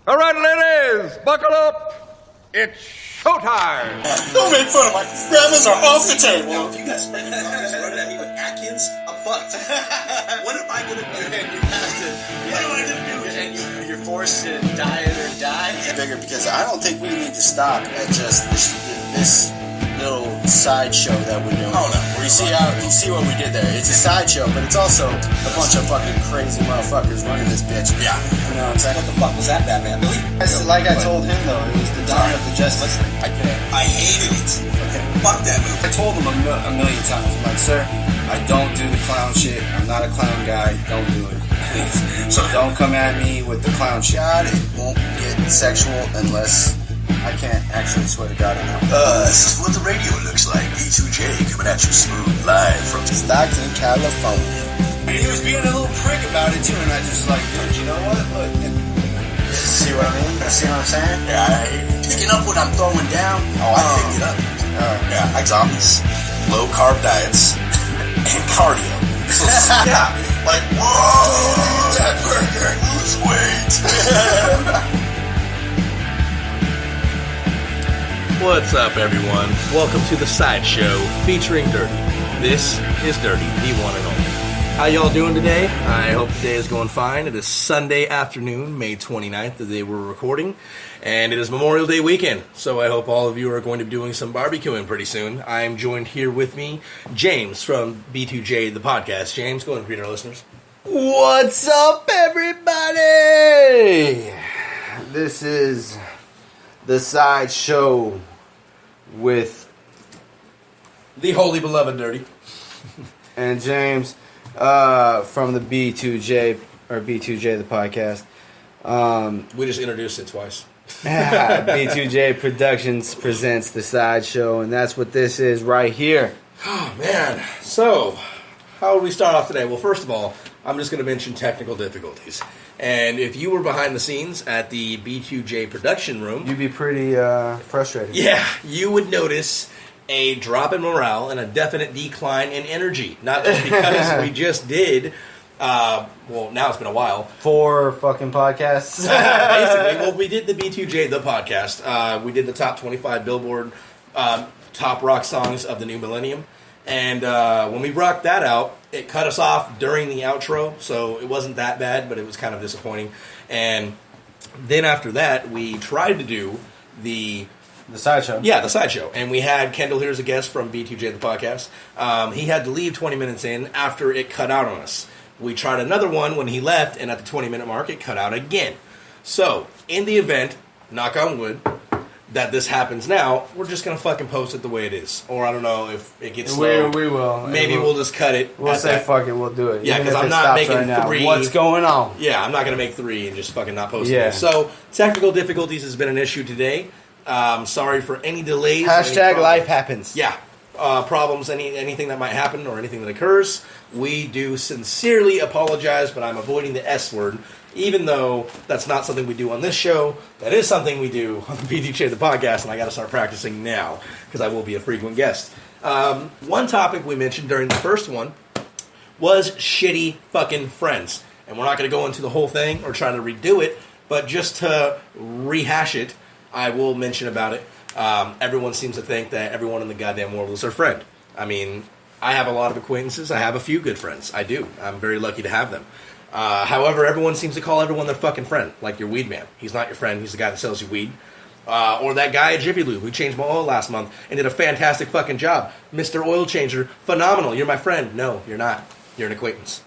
All right, ladies, buckle up. It's showtime. Don't make fun of my grandmas are off the table. Now, if you guys spend your dollars running at me with Atkins, I'm fucked. What am I gonna do? And you have to. What am I gonna do? And you're forced to diet or die. Bigger, because I don't think we need to stop at just this little sideshow that we're doing. Oh no! You see what we did there. It's a sideshow, but it's also a bunch of fucking crazy motherfuckers running this bitch. Yeah. You know what I'm saying? What the fuck was that, Batman? Billy? Like I told him though, it was the dawn of the justice. I hated it. Okay. Fuck that movie. I told him a million times, I'm like, sir, I don't do the clown shit. I'm not a clown guy. Don't do it, please. So don't come at me with the clown shit. God, it won't get sexual unless I can't actually swear to God enough. This is what the radio looks like. B2J coming at you smooth live from Stockton, California. And he was being a little prick about it too, and I just like, dude, you know what? Look, see what I mean? See what I'm saying? Yeah, picking up what I'm throwing down. Oh, I picked it up. Yeah, like zombies, low carb diets, and cardio. So, yeah, like, whoa, eat that burger, lose weight. What's up, everyone? Welcome to the Sideshow featuring Dirty. This is Dirty, the one and only. How y'all doing today? I hope the day is going fine. It is Sunday afternoon, May 29th, the day we're recording, and it is Memorial Day weekend, so I hope all of you are going to be doing some barbecuing pretty soon. I'm joined here with me, James from B2J, the podcast. James, go ahead and greet our listeners. What's up, everybody? This is the Sideshow with The holy beloved Dirty. and James from the B2J or B2J the podcast. We just introduced it twice. B2J Productions Presents the Sideshow, and that's what this is right here. Oh, man. So, how would we start off today? Well, first of all, I'm just going to mention technical difficulties. And if you were behind the scenes at the B2J production room, You'd be pretty frustrated. yeah, you would notice a drop in morale and a definite decline in energy. Not just because we just did, well, now it's been a while. 4 fucking podcasts. Basically, well, we did the B2J, the podcast. We did the top 25 Billboard top rock songs of the new millennium. And when we rocked that out, it cut us off during the outro, so it wasn't that bad, but it was kind of disappointing. And then after that, we tried to do the Sideshow. Yeah, the Sideshow. And we had Kendall here as a guest from B2J, the podcast. He had to leave 20 minutes in after it cut out on us. We tried another one when he left, and at the 20-minute mark, it cut out again. So, in the event, knock on wood, that this happens now, we're just going to fucking post it the way it is. Or I don't know if it gets slow. We will. Maybe we'll just cut it. We'll say fuck it, we'll do it. Yeah, Even because if I'm it not stops making right now. 3. What's going on? Yeah, I'm not going to make 3 and just fucking not post Yeah. it. So, technical difficulties has been an issue today. Sorry for any delays. Hashtag life happens. Yeah. Problems, anything that might happen or anything that occurs, we do sincerely apologize, but I'm avoiding the S word, even though that's not something we do on this show. That is something we do on the BDJ the podcast, and I got to start practicing now because I will be a frequent guest. One topic we mentioned during the first one was shitty fucking friends, and we're not going to go into the whole thing or try to redo it, but just to rehash it, I will mention about it. Everyone seems to think that everyone in the goddamn world is their friend. I mean, I have a lot of acquaintances. I have a few good friends. I do. I'm very lucky to have them. However, everyone seems to call everyone their fucking friend, like your weed man. He's not your friend. He's the guy that sells you weed. Or that guy at Jiffy Lube who changed my oil last month and did a fantastic fucking job. Mr. Oil Changer, phenomenal. You're my friend. No, you're not. You're an acquaintance.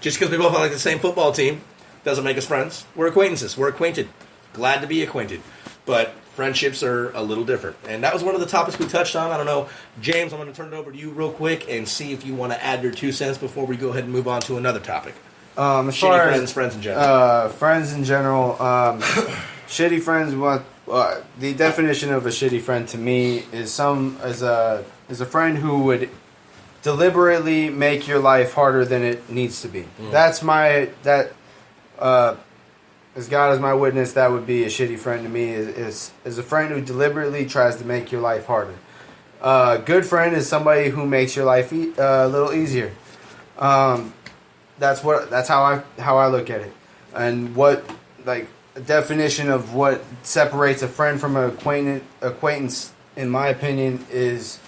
Just because we both like the same football team doesn't make us friends. We're acquaintances. We're acquainted. Glad to be acquainted. But friendships are a little different. And that was one of the topics we touched on. I don't know. James, I'm going to turn it over to you real quick and see if you want to add your 2 cents before we go ahead and move on to another topic. As Shitty far friends, as friends in general. friends in general, shitty friends. What the definition of a shitty friend to me is a friend who would deliberately make your life harder than it needs to be. That's as God is my witness, that would be a shitty friend to me. Is a friend who deliberately tries to make your life harder. Good friend is somebody who makes your life a little easier. That's how I look at it. And what, like, definition of what separates a friend from an acquaintance, in my opinion, is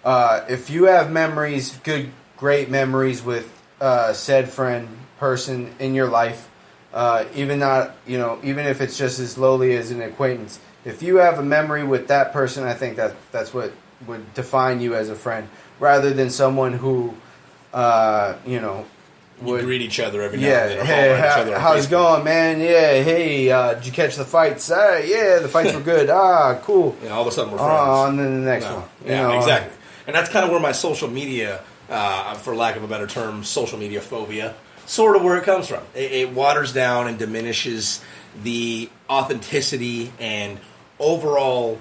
if you have memories, great memories with said friend, person in your life, even if it's just as lowly as an acquaintance. If you have a memory with that person, I think that's what would define you as a friend, rather than someone who, You greet each other every now yeah, and then. Or hey, follow each other on how's it Facebook. going, man? Yeah, hey, did you catch the fights? Yeah, the fights were good. Cool. Yeah, all of a sudden we're friends. On to the next No. one. Yeah, exactly. And that's kind of where my social media, for lack of a better term, social media phobia, sort of where it comes from. It waters down and diminishes the authenticity and overall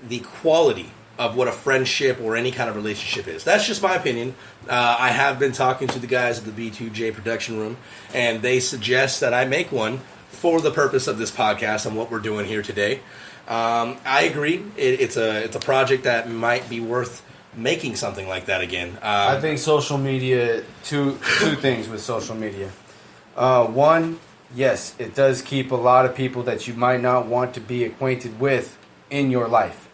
the quality of what a friendship or any kind of relationship is. That's just my opinion. I have been talking to the guys at the B2J Production Room, and they suggest that I make one for the purpose of this podcast and what we're doing here today. I agree. It's a project that might be worth making something like that again. I think social media, two things with social media. One, yes, it does keep a lot of people that you might not want to be acquainted with in your life.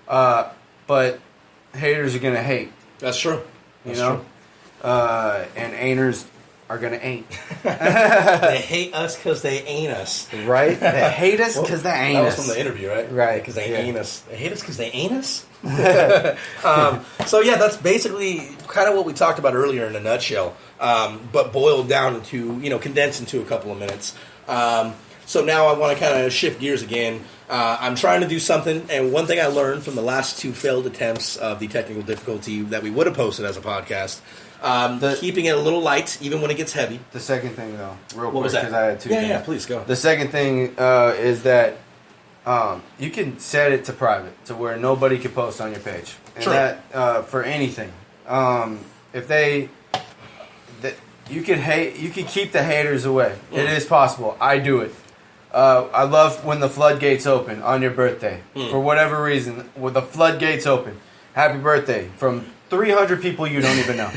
But haters are going to hate. That's true. That's true. And ain'ters are going to ain't. They hate us because they ain't us. Right? They hate us because they ain't That us. was from the interview, right? Right. Because they Yeah. ain't us. They hate us because they ain't us? So yeah, that's basically kind of what we talked about earlier in a nutshell, but boiled down into, condensed into a couple of minutes. So now I want to kind of shift gears again. I'm trying to do something, and one thing I learned from the last two failed attempts of the technical difficulty that we would have posted as a podcast, keeping it a little light, even when it gets heavy. The second thing, though, real What quick, was that? because I had two things. Yeah, please go. The second thing is that you can set it to private, to where nobody can post on your page. And Sure. that, for anything. You can keep the haters away. It is possible. I do it. I love when the floodgates open on your birthday. For whatever reason, when the floodgates open, happy birthday from 300 people you don't even know.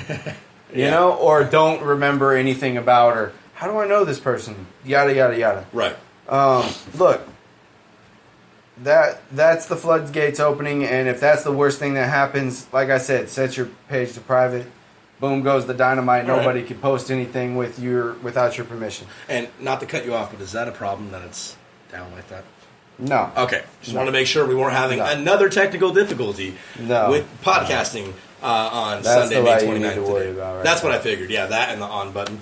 You know, or don't remember anything about, or how do I know this person? Yada yada yada. Right. Look, that's the floodgates opening, and if that's the worst thing that happens, like I said, set your page to private. Boom goes the dynamite. Right. Nobody can post anything without your permission. And not to cut you off, but is that a problem that it's down like that? No. Okay. Just want to make sure we weren't having another technical difficulty with podcasting on That's Sunday, the May light you 29th. need to worry today. about right That's what now. I figured. Yeah, that and the on button.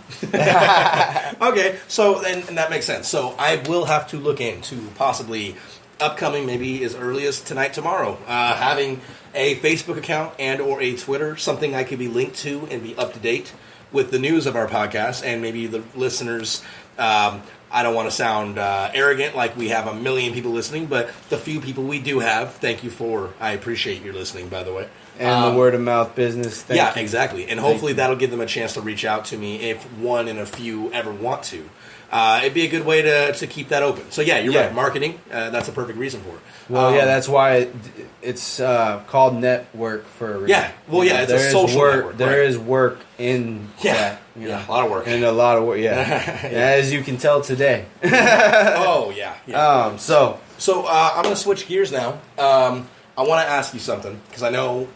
Okay, so and that makes sense. So I will have to look into possibly upcoming, maybe as early as tonight, tomorrow, having a Facebook account and or a Twitter, something I could be linked to and be up to date with the news of our podcast, and maybe the listeners. I don't want to sound arrogant like we have a million people listening, but the few people we do have, thank you for. I appreciate your listening, by the way. And the word of mouth business. Thank you. Exactly. And hopefully that'll give them a chance to reach out to me if one and a few ever want to. It'd be a good way to keep that open. So yeah, you're right. Marketing, that's a perfect reason for it. Well, that's why it's called network for a reason. Yeah. Well, yeah, it's a social network. There right. is work in that. Yeah, a lot of work. And a lot of work, as you can tell today. Oh, yeah. So I'm going to switch gears now. I want to ask you something, because I know,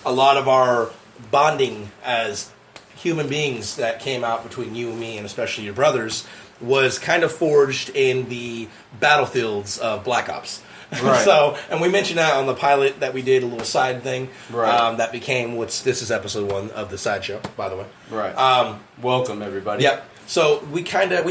a lot of our bonding as human beings that came out between you and me, and especially your brothers, was kind of forged in the battlefields of Black Ops. Right. And we mentioned that on the pilot that we did, a little side thing. Right. That became this is episode 1 of the SIDESHOW, by the way. Right. Welcome, everybody. Yep. So we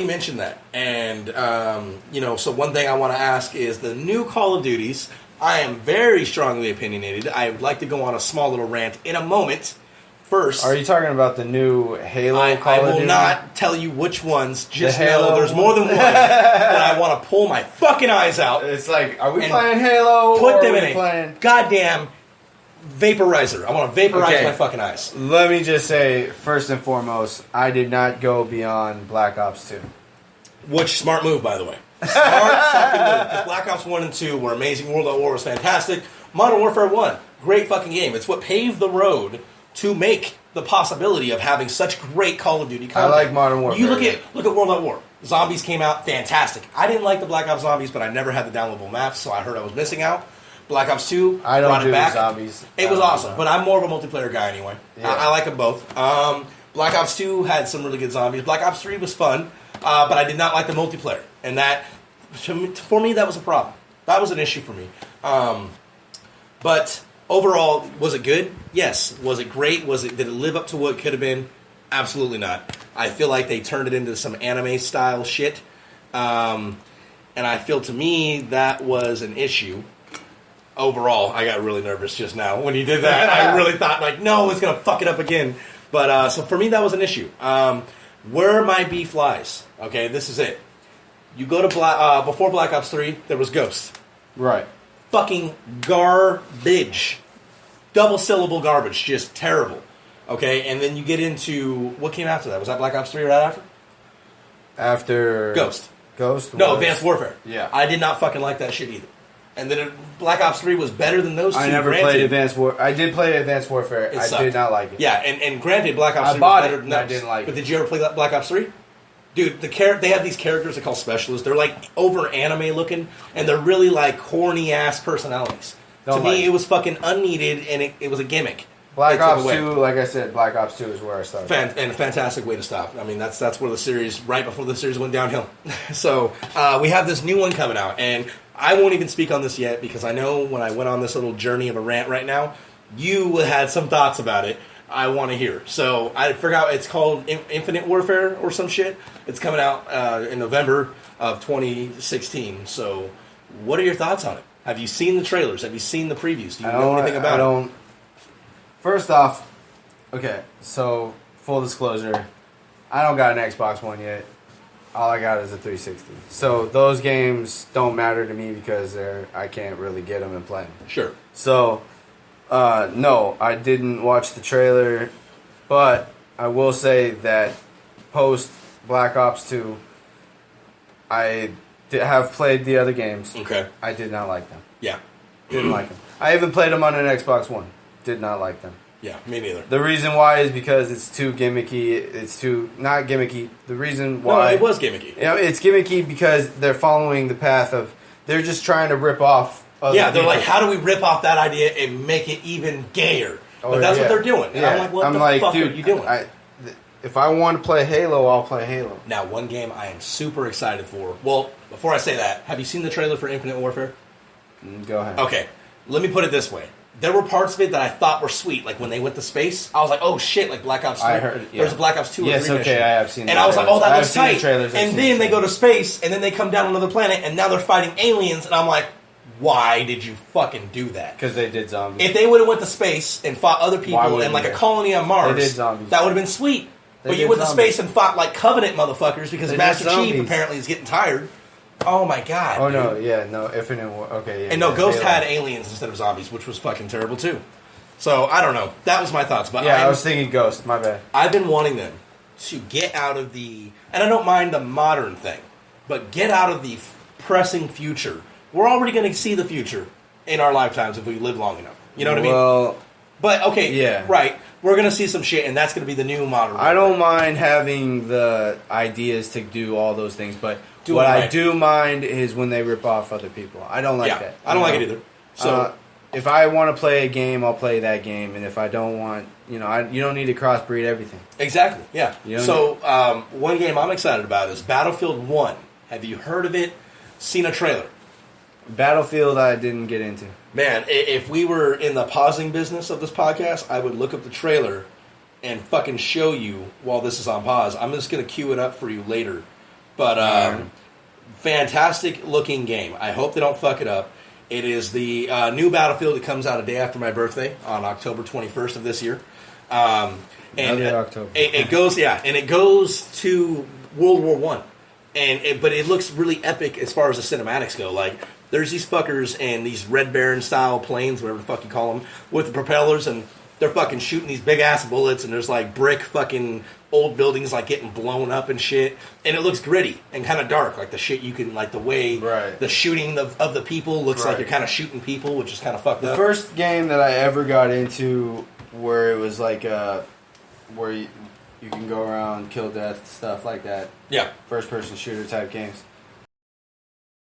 mentioned that. And, so one thing I want to ask is the new Call of Duties. I am very strongly opinionated. I would like to go on a small little rant in a moment. First, Are you talking about the new Halo I Call of will Duty? not tell you which ones. Just The know Halo there's one? more than one. And I want to pull my fucking eyes out. It's like, are we And playing Halo? Put or them are in we a playing? goddamn vaporizer. I want to vaporize Okay. my fucking eyes. Let me just say, first and foremost, I did not go beyond Black Ops 2. Which smart move, by the way. Smart fucking move. Because Black Ops 1 and 2 were amazing. World at War was fantastic. Modern Warfare 1, great fucking game. It's what paved the road to make the possibility of having such great Call of Duty I content. like Modern Warfare. You look at World at War. Zombies came out, fantastic. I didn't like the Black Ops Zombies, but I never had the downloadable maps, so I heard I was missing out. Black Ops 2 I don't brought do it back. zombies. It was awesome, but I'm more of a multiplayer guy anyway. Yeah. I like them both. Black Ops 2 had some really good zombies. Black Ops 3 was fun, but I did not like the multiplayer, and that for me that was a problem. That was an issue for me. But overall, was it good? Yes. Was it great? Did it live up to what it could have been? Absolutely not. I feel like they turned it into some anime style shit. And I feel to me that was an issue. Overall, I got really nervous just now when you did that. I really thought, like, no, it's going to fuck it up again. But so for me, that was an issue. Where my beef lies, okay, this is it. You go to before Black Ops 3, there was Ghost. Right. Fucking garbage. Double syllable garbage. Just terrible. Okay, and then you get into... What came after that? Was that Black Ops 3 right after? After... Ghost. Ghost? No, was- Advanced Warfare. Yeah. I did not fucking like that shit either. And then Black Ops 3 was better than those two. I never granted. played Advanced Warfare. I did play Advanced Warfare. It I sucked. did not like it. Yeah, and granted, Black Ops I 3 bought was better it, than but I those. didn't like it. But did you ever play Black Ops 3? Dude, they have these characters they call specialists. They're like over anime looking, and they're really like corny ass personalities. Don't to like me, it. it was fucking unneeded, and it was a gimmick. Black They took Ops away. 2, like I said, Black Ops 2 is where I started. And a fantastic way to stop. I mean, that's where the series, right before the series went downhill. So we have this new one coming out, and I won't even speak on this yet because I know when I went on this little journey of a rant right now, you had some thoughts about it. I want to hear. So I forgot it's called Infinite Warfare or some shit. It's coming out in November of 2016. So what are your thoughts on it? Have you seen the trailers? Have you seen the previews? Do you know anything about it? First off, okay, so full disclosure, I don't got an Xbox One yet. All I got is a 360. So those games don't matter to me because I can't really get them and play them. Sure. So, no, I didn't watch the trailer, but I will say that post Black Ops 2, I have played the other games. Okay. I did not like them. Yeah. Didn't like them. I even played them on an Xbox One. Did not like them. Yeah, me neither. The reason why is because it's too gimmicky. It's too not gimmicky. The reason No, why it was gimmicky. You know, it's gimmicky because they're following the path of they're just trying to rip off. Other Yeah, they're people. like, how do we rip off that idea and make it even gayer? But that's what they're doing. And I'm like, what the fuck dude, are you doing? If I want to play Halo, I'll play Halo. Now, one game I am super excited for. Well, before I say that, have you seen the trailer for Infinite Warfare? Go ahead. Okay, let me put it this way. There were parts of it that I thought were sweet, like when they went to space. I was like, "Oh shit!" Like Black Ops 3. I heard. Yeah. There's a Black Ops 2 or Yes, 3 okay, mission. I have seen. And the I was like, trailers. "Oh, that I've looks seen the tight." trailers, I've And seen then the they go to space, and then they come down another planet, and now they're fighting aliens. And I'm like, "Why did you fucking do that?" because they did zombies. If they would have went to space and fought other Why people wouldn't and like they? a colony on Mars, They did zombies. that would have been sweet. They But you did went to zombies. space and fought like Covenant motherfuckers because They did Master Chief zombies. apparently is getting tired. Oh my god. Oh dude. no, yeah, no, Infinite War. Okay, yeah. And no, yeah, Ghost Halo. had aliens instead of zombies, which was fucking terrible too. So I don't know. That was my thoughts. But Yeah, I was thinking Ghost. My bad. I've been wanting them to get out of the, and I don't mind the modern thing, but get out of the pressing future. We're already going to see the future in our lifetimes if we live long enough. You know what I mean? Well, But okay, yeah. right. We're going to see some shit, and that's going to be the new modern. I don't mind having the ideas to do all those things, but Do what it I right. do mind is when they rip off other people. I don't like Yeah, that. I don't like it either. So if I want to play a game, I'll play that game, and if I don't want, you don't need to crossbreed everything. exactly, yeah. You don't So one game I'm excited about is Battlefield 1. Have you heard of it? Seen a trailer? Battlefield, I didn't get into. Man, if we were in the pausing business of this podcast, I would look up the trailer and fucking show you while this is on pause. I'm just going to cue it up for you later. But fantastic looking game. I hope they don't fuck it up. It is the new Battlefield that comes out a day after my birthday on October 21st of this year. And Another October. It goes, yeah, and it goes to World War One, but it looks really epic as far as the cinematics go. Like there's these fuckers and these Red Baron style planes, whatever the fuck you call them, with the propellers, and they're fucking shooting these big ass bullets, and there's like brick fucking old buildings like getting blown up and shit, and it looks gritty and kind of dark, like the shit you can, like the way Right. the shooting of the people looks like Right. you're kind of shooting people, which is kind of fucked The up. first game that I ever got into where it was like where you can go around, kill death, stuff like that. Yeah. First person shooter type games.